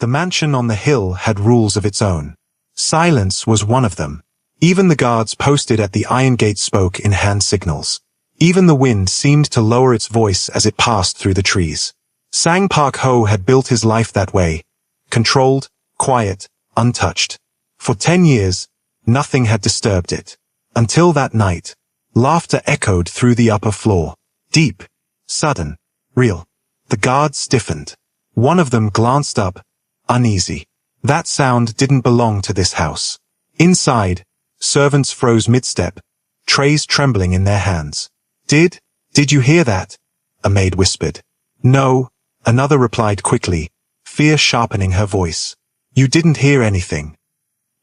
The mansion on the hill had rules of its own. Silence was one of them. Even the guards posted at the iron gate spoke in hand signals. Even the wind seemed to lower its voice as it passed through the trees. Sang Park-ho had built his life that way. Controlled, quiet, untouched. For 10 years, nothing had disturbed it. Until that night, laughter echoed through the upper floor. Deep, sudden, real. The guards stiffened. One of them glanced up, uneasy. That sound didn't belong to this house. Inside, servants froze mid-step, trays trembling in their hands. Did you hear that? A maid whispered. No, another replied quickly, fear sharpening her voice. You didn't hear anything.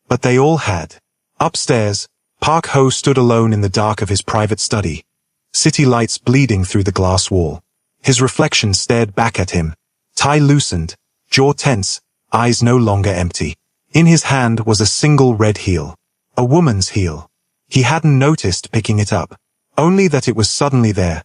But they all had. Upstairs, Park-ho stood alone in the dark of his private study. City lights bleeding through the glass wall. His reflection stared back at him. Tie loosened, jaw tense, eyes no longer empty. In his hand was a single red heel. A woman's heel. He hadn't noticed picking it up. Only that it was suddenly there.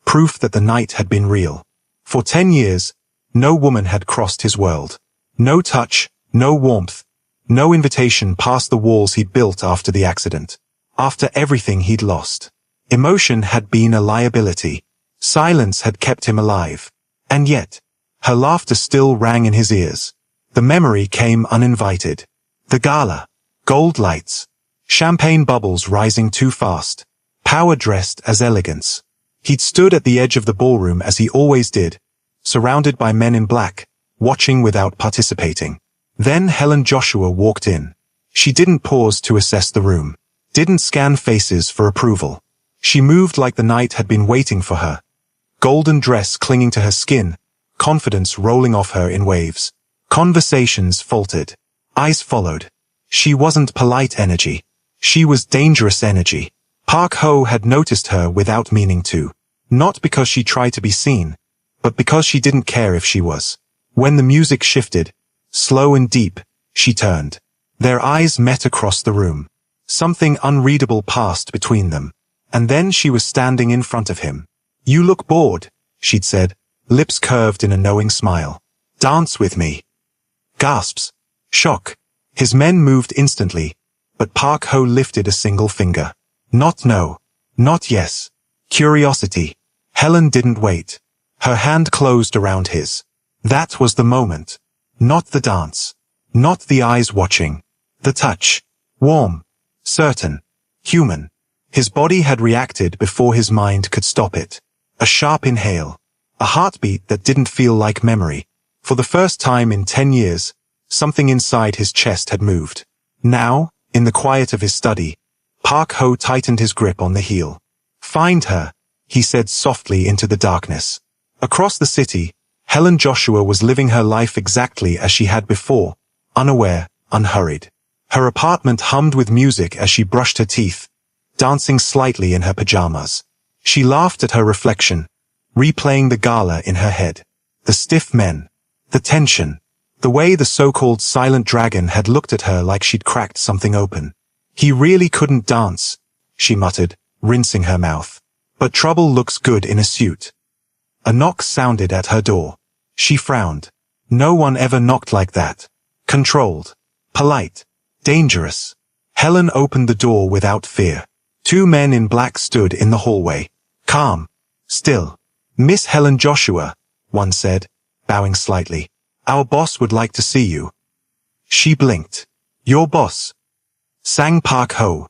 Proof that the night had been real. For 10 years, no woman had crossed his world. No touch, no warmth, no invitation past the walls he'd built after the accident. After everything he'd lost. Emotion had been a liability. Silence had kept him alive. And yet, her laughter still rang in his ears. The memory came uninvited. The gala. Gold lights. Champagne bubbles rising too fast. Power dressed as elegance. He'd stood at the edge of the ballroom as he always did, surrounded by men in black, watching without participating. Then Helen Joshua walked in. She didn't pause to assess the room. Didn't scan faces for approval. She moved like the night had been waiting for her. Golden dress clinging to her skin, confidence rolling off her in waves. Conversations faltered. Eyes followed. She wasn't polite energy. She was dangerous energy. Park-ho had noticed her without meaning to. Not because she tried to be seen, but because she didn't care if she was. When the music shifted, slow and deep, she turned. Their eyes met across the room. Something unreadable passed between them. And then she was standing in front of him. You look bored, she'd said, lips curved in a knowing smile. Dance with me. Gasps. Shock. His men moved instantly, but Park-ho lifted a single finger. Not no. Not yes. Curiosity. Helen didn't wait. Her hand closed around his. That was the moment. Not the dance. Not the eyes watching. The touch. Warm. Certain. Human. His body had reacted before his mind could stop it. A sharp inhale. A heartbeat that didn't feel like memory. For the first time in 10 years, something inside his chest had moved. Now, in the quiet of his study, Park-ho tightened his grip on the heel. Find her, he said softly into the darkness. Across the city, Helen Joshua was living her life exactly as she had before, unaware, unhurried. Her apartment hummed with music as she brushed her teeth, dancing slightly in her pajamas. She laughed at her reflection, replaying the gala in her head. The stiff men. The tension. The way the so-called silent dragon had looked at her like she'd cracked something open. He really couldn't dance, she muttered, rinsing her mouth. But trouble looks good in a suit. A knock sounded at her door. She frowned. No one ever knocked like that. Controlled. Polite. Dangerous. Helen opened the door without fear. 2 men in black stood in the hallway. Calm. Still. Miss Helen Joshua, one said, bowing slightly. Our boss would like to see you. She blinked. Your boss? Sang Park-ho.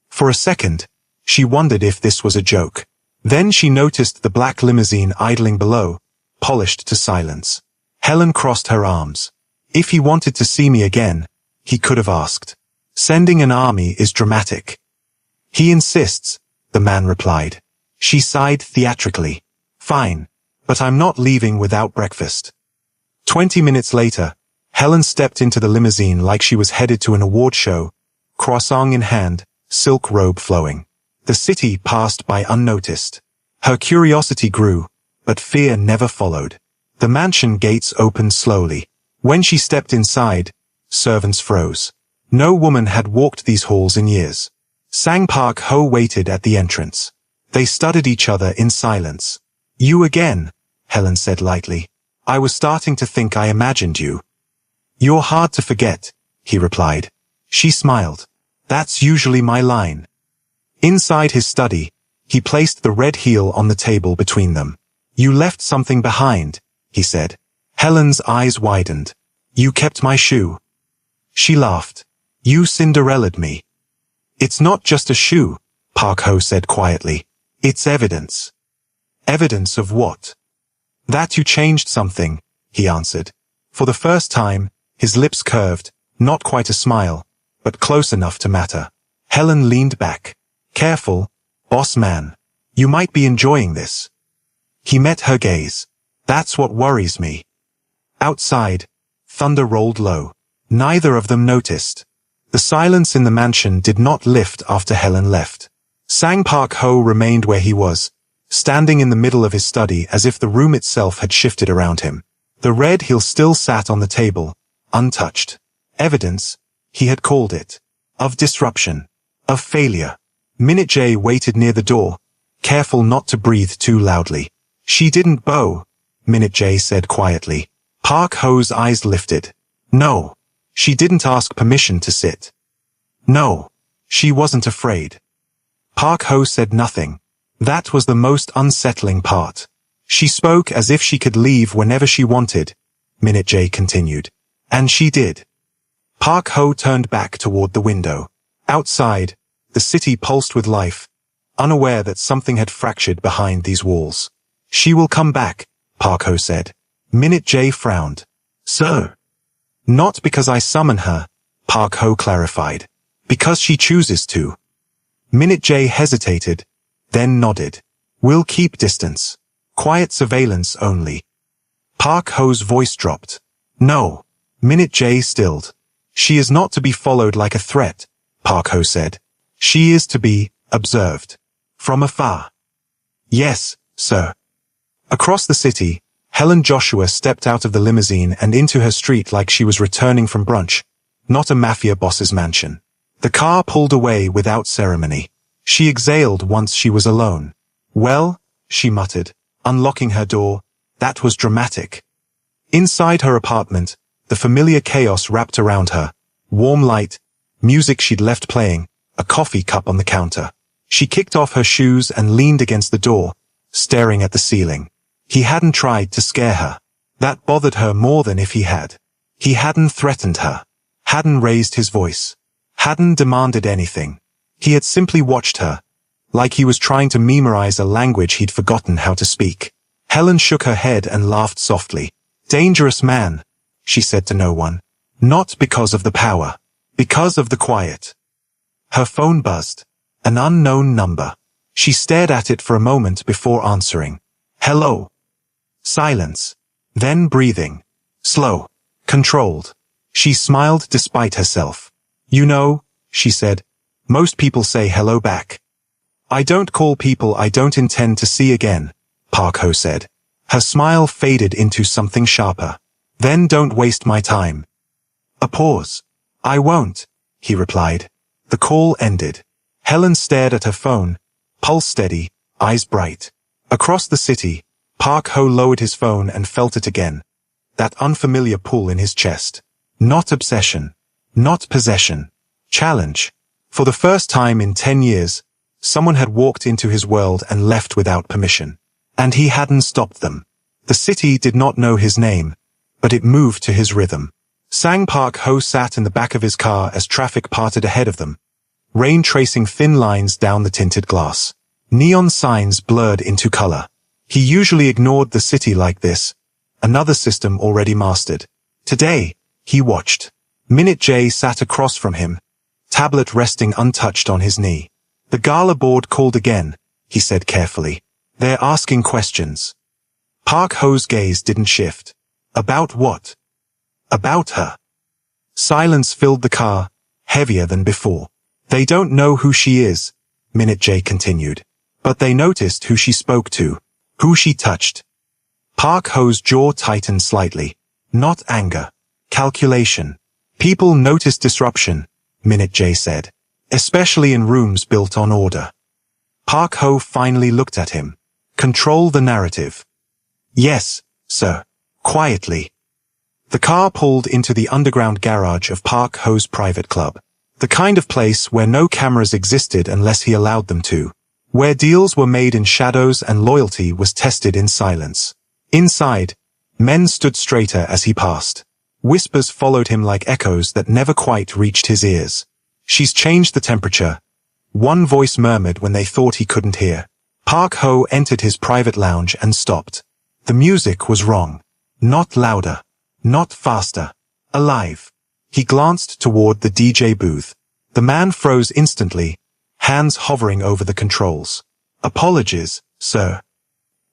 For a second, she wondered if this was a joke. Then she noticed the black limousine idling below, polished to silence. Helen crossed her arms. If he wanted to see me again, he could have asked. Sending an army is dramatic. He insists, the man replied. She sighed theatrically. Fine, but I'm not leaving without breakfast. 20 minutes later, Helen stepped into the limousine like she was headed to an award show, croissant in hand, silk robe flowing. The city passed by unnoticed. Her curiosity grew, but fear never followed. The mansion gates opened slowly. When she stepped inside, servants froze. No woman had walked these halls in years. Sang Park-ho waited at the entrance. They studied each other in silence. You again, Helen said lightly. I was starting to think I imagined you. You're hard to forget, he replied. She smiled. That's usually my line. Inside his study, he placed the red heel on the table between them. You left something behind, he said. Helen's eyes widened. You kept my shoe. She laughed. You Cinderella'd me. It's not just a shoe, Park Ho said quietly. It's evidence. Evidence of what? That you changed something, he answered. For the first time, his lips curved, not quite a smile, but close enough to matter. Helen leaned back. Careful, boss man. You might be enjoying this. He met her gaze. That's what worries me. Outside, thunder rolled low. Neither of them noticed. The silence in the mansion did not lift after Helen left. Sang Park Ho remained where he was, standing in the middle of his study as if the room itself had shifted around him. The red heel still sat on the table, untouched. Evidence, he had called it, of disruption, of failure. Minute J waited near the door, careful not to breathe too loudly. She didn't bow, Minute J said quietly. Park Ho's eyes lifted. No. She didn't ask permission to sit. No. She wasn't afraid. Park Ho said nothing. That was the most unsettling part. She spoke as if she could leave whenever she wanted, Minute J continued. And she did. Park Ho turned back toward the window. Outside, the city pulsed with life, unaware that something had fractured behind these walls. She will come back, Park Ho said. Minute J frowned. Sir. Not because I summon her, Park Ho clarified. Because she chooses to. Minute J hesitated, then nodded. We'll keep distance. Quiet surveillance only. Park Ho's voice dropped. No. Minute J stilled. She is not to be followed like a threat, Park Ho said. She is to be observed. From afar. Yes, sir. Across the city, Helen Joshua stepped out of the limousine and into her street like she was returning from brunch, not a mafia boss's mansion. The car pulled away without ceremony. She exhaled once she was alone. Well, she muttered, unlocking her door, that was dramatic. Inside her apartment, the familiar chaos wrapped around her. Warm light, music she'd left playing, a coffee cup on the counter. She kicked off her shoes and leaned against the door, staring at the ceiling. He hadn't tried to scare her. That bothered her more than if he had. He hadn't threatened her. Hadn't raised his voice. Hadn't demanded anything. He had simply watched her, like he was trying to memorize a language he'd forgotten how to speak. Helen shook her head and laughed softly. Dangerous man, she said to no one. Not because of the power. Because of the quiet. Her phone buzzed. An unknown number. She stared at it for a moment before answering. Hello. Silence. Then breathing. Slow. Controlled. She smiled despite herself. You know, she said, most people say hello back. I don't call people I don't intend to see again, Park Ho said. Her smile faded into something sharper. Then don't waste my time. A pause. I won't, he replied. The call ended. Helen stared at her phone, pulse steady, eyes bright. Across the city, Park Ho lowered his phone and felt it again. That unfamiliar pull in his chest. Not obsession. Not possession. Challenge. For the first time in 10 years, someone had walked into his world and left without permission. And he hadn't stopped them. The city did not know his name, but it moved to his rhythm. Sang Park Ho sat in the back of his car as traffic parted ahead of them. Rain tracing thin lines down the tinted glass. Neon signs blurred into color. He usually ignored the city like this, another system already mastered. Today, he watched. Minute J sat across from him, tablet resting untouched on his knee. The gala board called again, he said carefully. They're asking questions. Park Ho's gaze didn't shift. About what? About her. Silence filled the car, heavier than before. They don't know who she is, Minute J continued. But they noticed who she spoke to, who she touched. Park Ho's jaw tightened slightly. Not anger. Calculation. People notice disruption, Minute J said. Especially in rooms built on order. Park Ho finally looked at him. Control the narrative. Yes, sir. Quietly. The car pulled into the underground garage of Park Ho's private club. The kind of place where no cameras existed unless he allowed them to. Where deals were made in shadows and loyalty was tested in silence. Inside, men stood straighter as he passed. Whispers followed him like echoes that never quite reached his ears. "She's changed the temperature," one voice murmured when they thought he couldn't hear. Park Ho entered his private lounge and stopped. The music was wrong. Not louder. Not faster. Alive. He glanced toward the DJ booth. The man froze instantly, hands hovering over the controls. "Apologies, sir."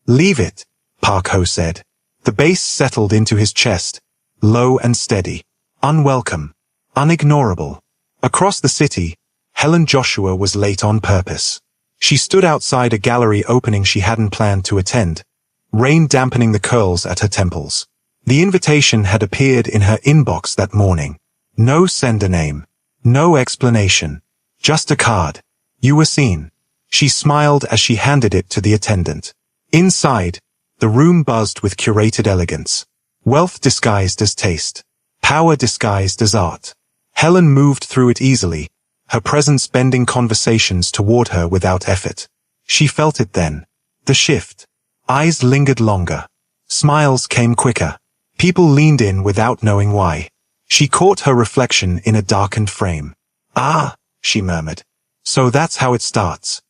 "Leave it," Park Ho said. The bass settled into his chest, low and steady. Unwelcome. Unignorable. Across the city, Helen Joshua was late on purpose. She stood outside a gallery opening she hadn't planned to attend, rain dampening the curls at her temples. The invitation had appeared in her inbox that morning. No sender name. No explanation. Just a card. "You were seen." She smiled as she handed it to the attendant. Inside, the room buzzed with curated elegance. Wealth disguised as taste. Power disguised as art. Helen moved through it easily, her presence bending conversations toward her without effort. She felt it then. The shift. Eyes lingered longer. Smiles came quicker. People leaned in without knowing why. She caught her reflection in a darkened frame. "Ah," she murmured. "So that's how it starts."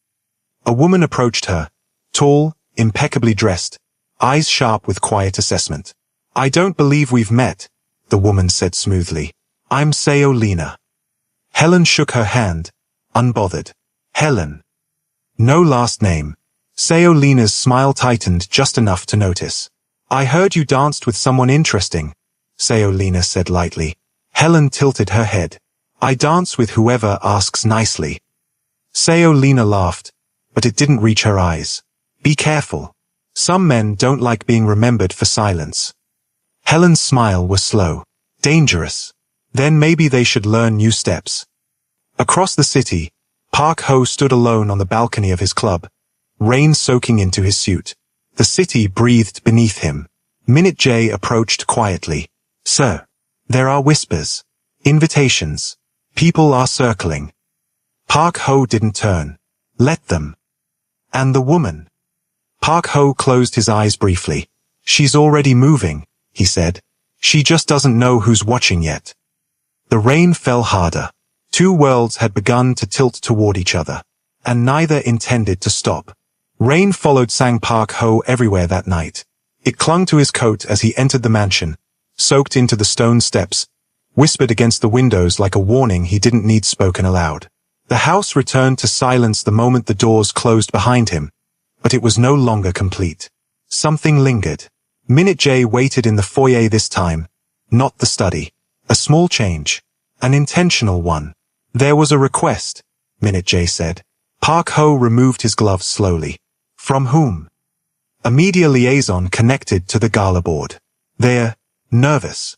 A woman approached her, tall, impeccably dressed, eyes sharp with quiet assessment. "I don't believe we've met," the woman said smoothly. "I'm Sayo Lena." Helen shook her hand, unbothered. "Helen." No last name. Sayo Lena's smile tightened just enough to notice. "I heard you danced with someone interesting," Sayo Lena said lightly. Helen tilted her head. "I dance with whoever asks nicely." Sayo Lena laughed, but it didn't reach her eyes. "Be careful. Some men don't like being remembered for silence." Helen's smile was slow. Dangerous. Then maybe they should learn new steps. Across the city, Park Ho stood alone on the balcony of his club, rain soaking into his suit. The city breathed beneath him. Minute J approached quietly. "Sir." "There are whispers. Invitations. People are circling." Park Ho didn't turn. "Let them." "And the woman?" Park Ho closed his eyes briefly. "She's already moving," he said. "She just doesn't know who's watching yet." The rain fell harder. Two worlds had begun to tilt toward each other, and neither intended to stop. Rain followed Sang Park Ho everywhere that night. It clung to his coat as he entered the mansion, soaked into the stone steps, whispered against the windows like a warning he didn't need spoken aloud. The house returned to silence the moment the doors closed behind him, but it was no longer complete. Something lingered. Minute J waited in the foyer this time, not the study. A small change. An intentional one. "There was a request," Minute J said. Park Ho removed his gloves slowly. "From whom?" A media liaison connected to the gala board. "They're nervous."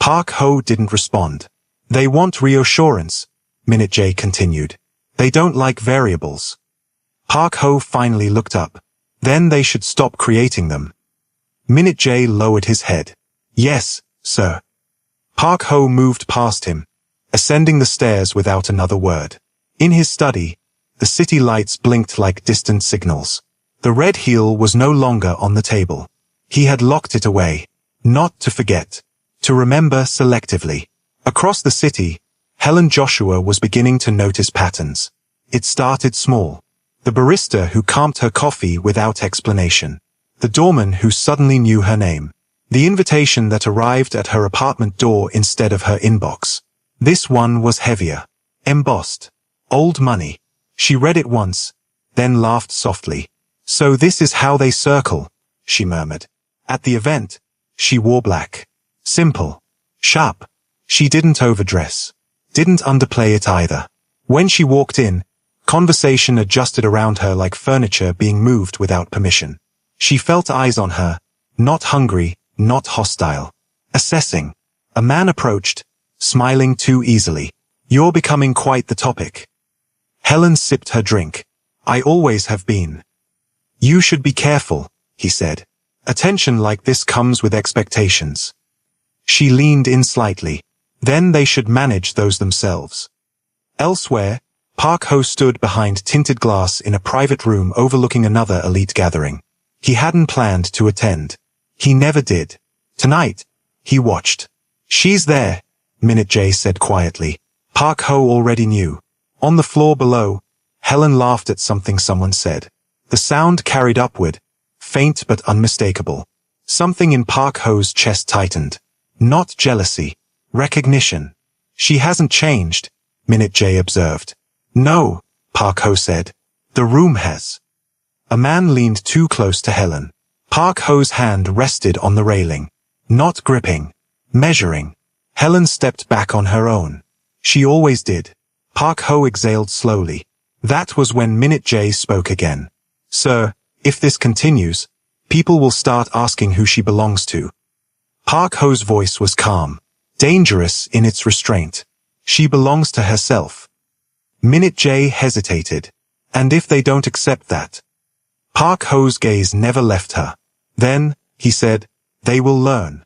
Park Ho didn't respond. "They want reassurance," Minute J continued. "They don't like variables." Park Ho finally looked up. "Then they should stop creating them." Minute J lowered his head. "Yes, sir." Park Ho moved past him, ascending the stairs without another word. In his study, the city lights blinked like distant signals. The red heel was no longer on the table. He had locked it away, not to forget, to remember selectively. Across the city, Helen Joshua was beginning to notice patterns. It started small. The barista who camped her coffee without explanation. The doorman who suddenly knew her name. The invitation that arrived at her apartment door instead of her inbox. This one was heavier. Embossed. Old money. She read it once, then laughed softly. "So this is how they circle," she murmured. At the event, she wore black. Simple. Sharp. She didn't overdress. Didn't underplay it either. When she walked in, conversation adjusted around her like furniture being moved without permission. She felt eyes on her, not hungry, not hostile. Assessing. A man approached, smiling too easily. "You're becoming quite the topic." Helen sipped her drink. "I always have been." "You should be careful," he said. "Attention like this comes with expectations." She leaned in slightly. Then they should manage those themselves. Elsewhere, Park Ho stood behind tinted glass in a private room overlooking another elite gathering. He hadn't planned to attend. He never did. Tonight, he watched. "She's there," Minute J said quietly. Park Ho already knew. On the floor below, Helen laughed at something someone said. The sound carried upward, faint but unmistakable. Something in Park Ho's chest tightened. Not jealousy. Recognition. "She hasn't changed," Minute J observed. "No," Park Ho said. "The room has." A man leaned too close to Helen. Park Ho's hand rested on the railing. Not gripping. Measuring. Helen stepped back on her own. She always did. Park Ho exhaled slowly. That was when Minute J spoke again. "Sir, if this continues, people will start asking who she belongs to." Park Ho's voice was calm, dangerous in its restraint. "She belongs to herself." Minute J hesitated. "And if they don't accept that?" Park Ho's gaze never left her. "Then," he said, "they will learn."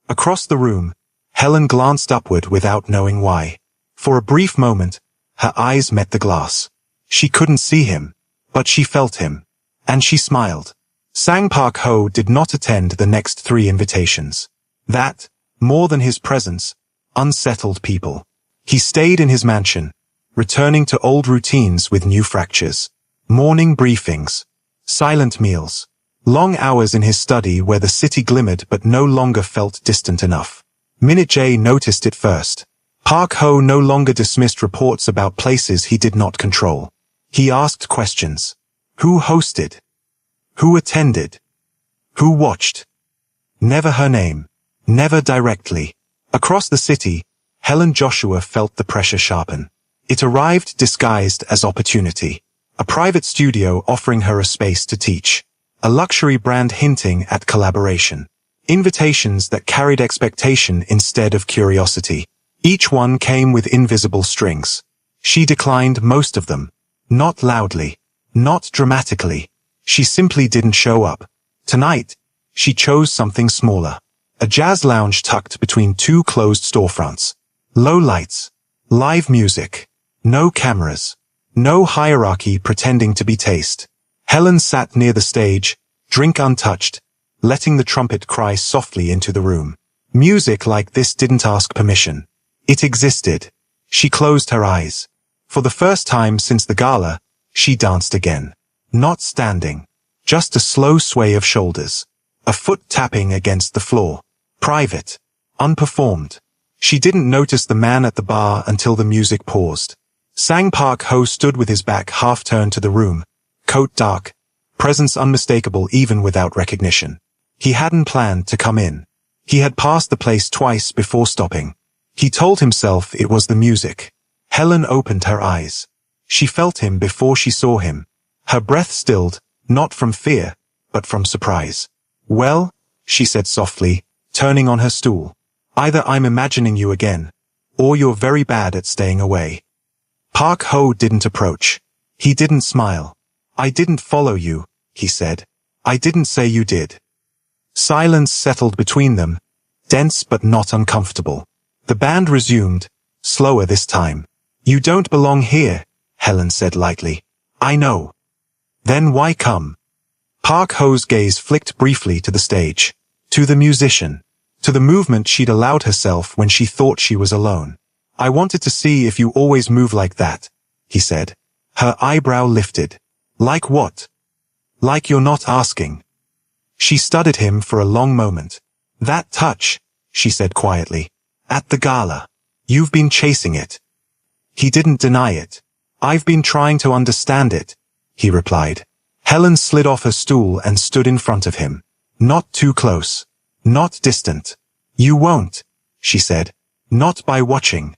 Across the room, Helen glanced upward without knowing why. For a brief moment, her eyes met the glass. She couldn't see him, but she felt him. And she smiled. Sang Park Ho did not attend the next 3 invitations. That, more than his presence, unsettled people. He stayed in his mansion, returning to old routines with new fractures. Morning briefings. Silent meals. Long hours in his study where the city glimmered but no longer felt distant enough. Minute J noticed it first. Park Ho no longer dismissed reports about places he did not control. He asked questions. Who hosted? Who attended? Who watched? Never her name. Never directly. Across the city, Helen Joshua felt the pressure sharpen. It arrived disguised as opportunity. A private studio offering her a space to teach. A luxury brand hinting at collaboration. Invitations that carried expectation instead of curiosity. Each one came with invisible strings. She declined most of them. Not loudly. Not dramatically. She simply didn't show up. Tonight, she chose something smaller. A jazz lounge tucked between 2 closed storefronts. Low lights. Live music. No cameras. No hierarchy pretending to be taste. Helen sat near the stage, drink untouched, letting the trumpet cry softly into the room. Music like this didn't ask permission. It existed. She closed her eyes. For the first time since the gala, she danced again. Not standing. Just a slow sway of shoulders. A foot tapping against the floor. Private. Unperformed. She didn't notice the man at the bar until the music paused. Sang Park Ho stood with his back half turned to the room. Coat dark. Presence unmistakable even without recognition. He hadn't planned to come in. He had passed the place twice before stopping. He told himself it was the music. Helen opened her eyes. She felt him before she saw him. Her breath stilled, not from fear, but from surprise. "Well," she said softly, turning on her stool. "Either I'm imagining you again, or you're very bad at staying away." Park Ho didn't approach. He didn't smile. "I didn't follow you," he said. "I didn't say you did." Silence settled between them, dense but not uncomfortable. The band resumed, slower this time. "You don't belong here," Helen said lightly. "I know." "Then why come?" Park Ho's gaze flicked briefly to the stage, to the musician, to the movement she'd allowed herself when she thought she was alone. "I wanted to see if you always move like that," he said. Her eyebrow lifted. "Like what?" "Like you're not asking." She studied him for a long moment. "That touch," she said quietly. "At the gala. You've been chasing it." He didn't deny it. "I've been trying to understand it," he replied. Helen slid off her stool and stood in front of him. Not too close. Not distant. "You won't," she said. "Not by watching."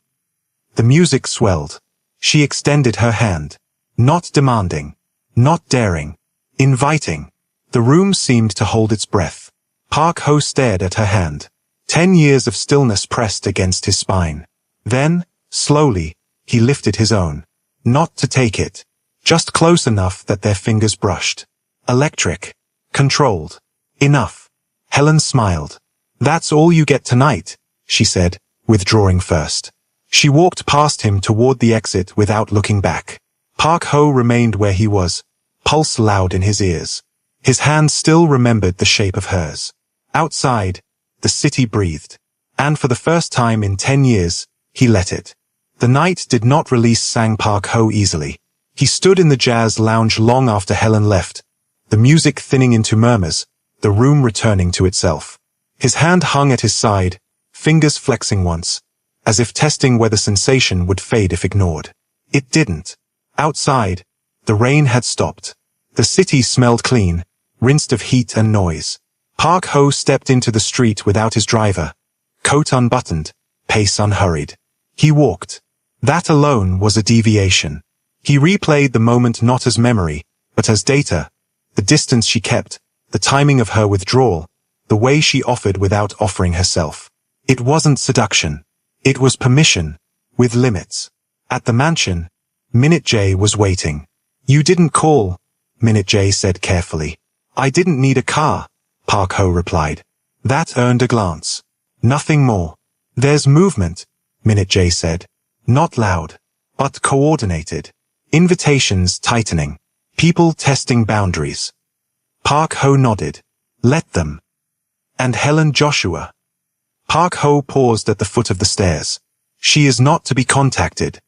The music swelled. She extended her hand. Not demanding. Not daring. Inviting. The room seemed to hold its breath. Park Ho stared at her hand. 10 years of stillness pressed against his spine. Then, slowly, he lifted his own. Not to take it. Just close enough that their fingers brushed. Electric. Controlled. Enough. Helen smiled. That's all you get tonight, she said, withdrawing first. She walked past him toward the exit without looking back. Park Ho remained where he was, pulse loud in his ears. His hand still remembered the shape of hers. Outside, the city breathed, and for the first time in 10 years, he let it. The night did not release Sang Park Ho easily. He stood in the jazz lounge long after Helen left, the music thinning into murmurs, the room returning to itself. His hand hung at his side, fingers flexing once, as if testing whether sensation would fade if ignored. It didn't. Outside, the rain had stopped. The city smelled clean, rinsed of heat and noise. Park Ho stepped into the street without his driver, coat unbuttoned, pace unhurried. He walked. That alone was a deviation. He replayed the moment not as memory, but as data, the distance she kept, the timing of her withdrawal, the way she offered without offering herself. It wasn't seduction. It was permission, with limits. At the mansion, Minute J was waiting. You didn't call, Minute J said carefully. I didn't need a car, Park Ho replied. That earned a glance. Nothing more. There's movement, Minute J said. Not loud, but coordinated. Invitations tightening. People testing boundaries. Park Ho nodded. Let them. And Helen Joshua. Park Ho paused at the foot of the stairs. She is not to be contacted.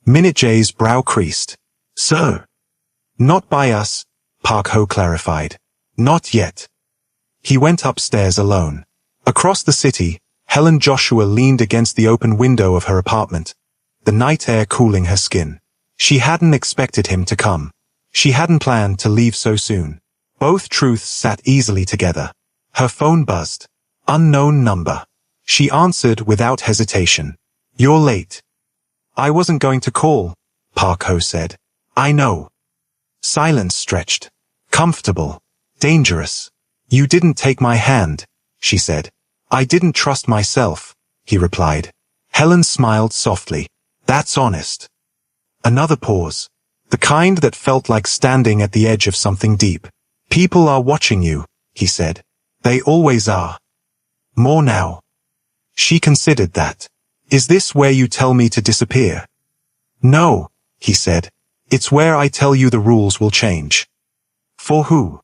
Minute J's brow creased. Sir. Not by us, Park Ho clarified. Not yet. He went upstairs alone. Across the city, Helen Joshua leaned against the open window of her apartment, the night air cooling her skin. She hadn't expected him to come. She hadn't planned to leave so soon. Both truths sat easily together. Her phone buzzed. Unknown number. She answered without hesitation. You're late. I wasn't going to call, Park Ho said. I know. Silence stretched. Comfortable. Dangerous. You didn't take my hand, she said. I didn't trust myself, he replied. Helen smiled softly. That's honest. Another pause. The kind that felt like standing at the edge of something deep. People are watching you, he said. They always are. More now. She considered that. Is this where you tell me to disappear? No, he said. It's where I tell you the rules will change. For who?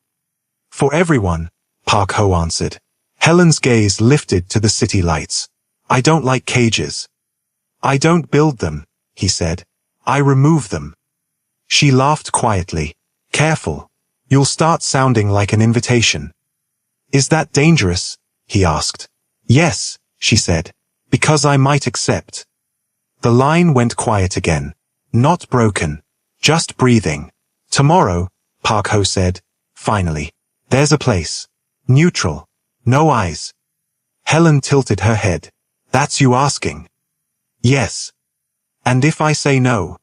For everyone, Park Ho answered. Helen's gaze lifted to the city lights. I don't like cages. I don't build them, he said. I remove them. She laughed quietly. Careful. You'll start sounding like an invitation. Is that dangerous? He asked. Yes, she said. Because I might accept. The line went quiet again. Not broken. Just breathing. Tomorrow, Park Ho said, finally. There's a place. Neutral. No eyes. Helen tilted her head. That's you asking. Yes. And if I say no?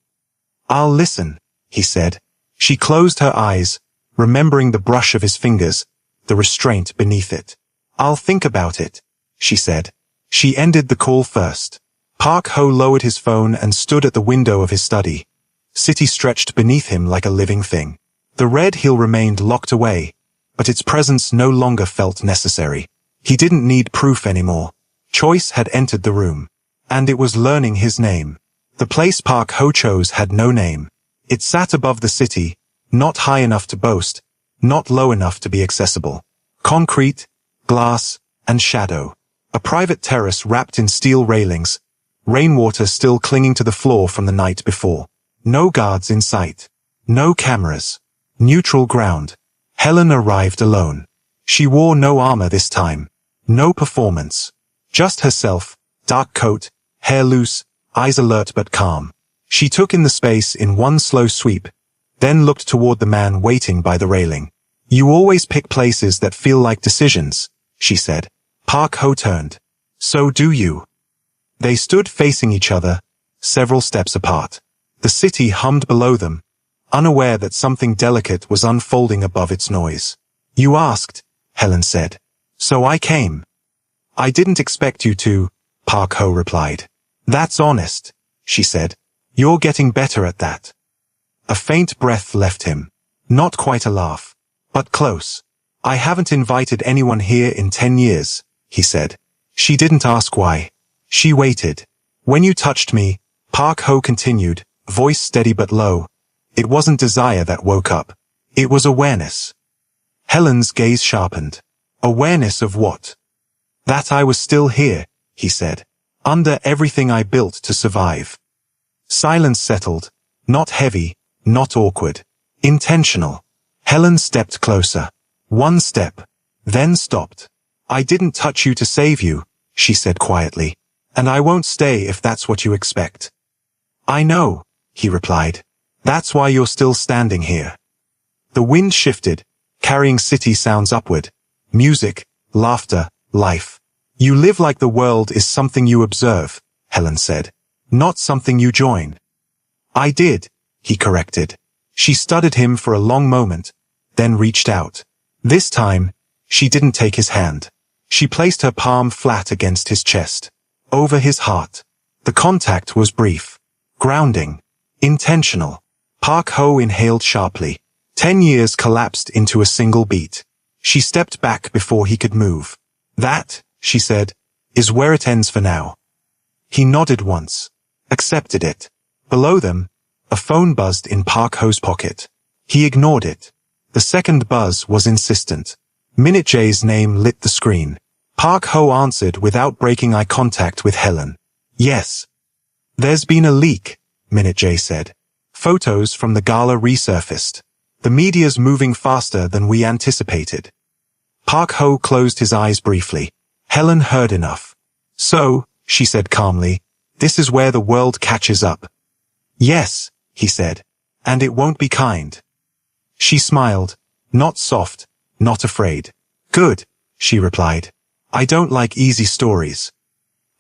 I'll listen, he said. She closed her eyes, remembering the brush of his fingers, the restraint beneath it. I'll think about it, she said. She ended the call first. Park Ho lowered his phone and stood at the window of his study. City stretched beneath him like a living thing. The red hill remained locked away, but its presence no longer felt necessary. He didn't need proof anymore. Choice had entered the room, and it was learning his name. The place Park Ho chose had no name. It sat above the city, not high enough to boast, not low enough to be accessible. Concrete, glass, and shadow. A private terrace wrapped in steel railings, rainwater still clinging to the floor from the night before. No guards in sight. No cameras. Neutral ground. Helen arrived alone. She wore no armor this time. No performance. Just herself, dark coat, hair loose, eyes alert but calm. She took in the space in one slow sweep, then looked toward the man waiting by the railing. You always pick places that feel like decisions, she said. Park Ho turned. So do you. They stood facing each other, several steps apart. The city hummed below them, unaware that something delicate was unfolding above its noise. You asked, Helen said. So I came. I didn't expect you to, Park Ho replied. That's honest, she said. You're getting better at that. A faint breath left him. Not quite a laugh, but close. I haven't invited anyone here in 10 years, he said. She didn't ask why. She waited. When you touched me, Park Ho continued, voice steady but low. It wasn't desire that woke up. It was awareness. Helen's gaze sharpened. Awareness of what? That I was still here, he said. Under everything I built to survive. Silence settled. Not heavy, not awkward. Intentional. Helen stepped closer. One step. Then stopped. I didn't touch you to save you, she said quietly. And I won't stay if that's what you expect. I know, he replied. That's why you're still standing here. The wind shifted, carrying city sounds upward. Music, laughter, life. You live like the world is something you observe, Helen said. Not something you join. I did, he corrected. She studied him for a long moment, then reached out. This time, she didn't take his hand. She placed her palm flat against his chest, over his heart. The contact was brief, grounding, intentional. Park Ho inhaled sharply. 10 years collapsed into a single beat. She stepped back before he could move. That, she said, is where it ends for now. He nodded once, accepted it. Below them, a phone buzzed in Park Ho's pocket. He ignored it. The second buzz was insistent. Minute J's name lit the screen. Park Ho answered without breaking eye contact with Helen. Yes. There's been a leak, Minute J said. Photos from the gala resurfaced. The media's moving faster than we anticipated. Park Ho closed his eyes briefly. Helen heard enough. So, she said calmly, this is where the world catches up. Yes, he said. And it won't be kind. She smiled, not soft, not afraid. Good, she replied. I don't like easy stories.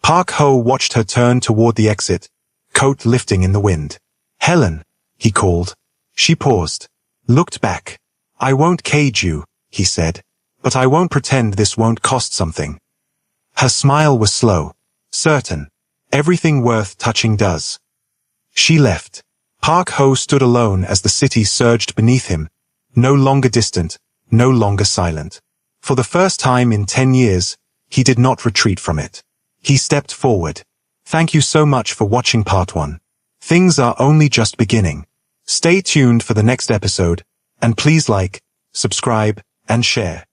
Park Ho watched her turn toward the exit, coat lifting in the wind. Helen, he called. She paused, looked back. I won't cage you, he said, but I won't pretend this won't cost something. Her smile was slow, certain. Everything worth touching does. She left. Park Ho stood alone as the city surged beneath him, no longer distant, no longer silent. For the first time in 10 years, he did not retreat from it. He stepped forward. Thank you so much for watching part 1. Things are only just beginning. Stay tuned for the next episode, and please like, subscribe, and share.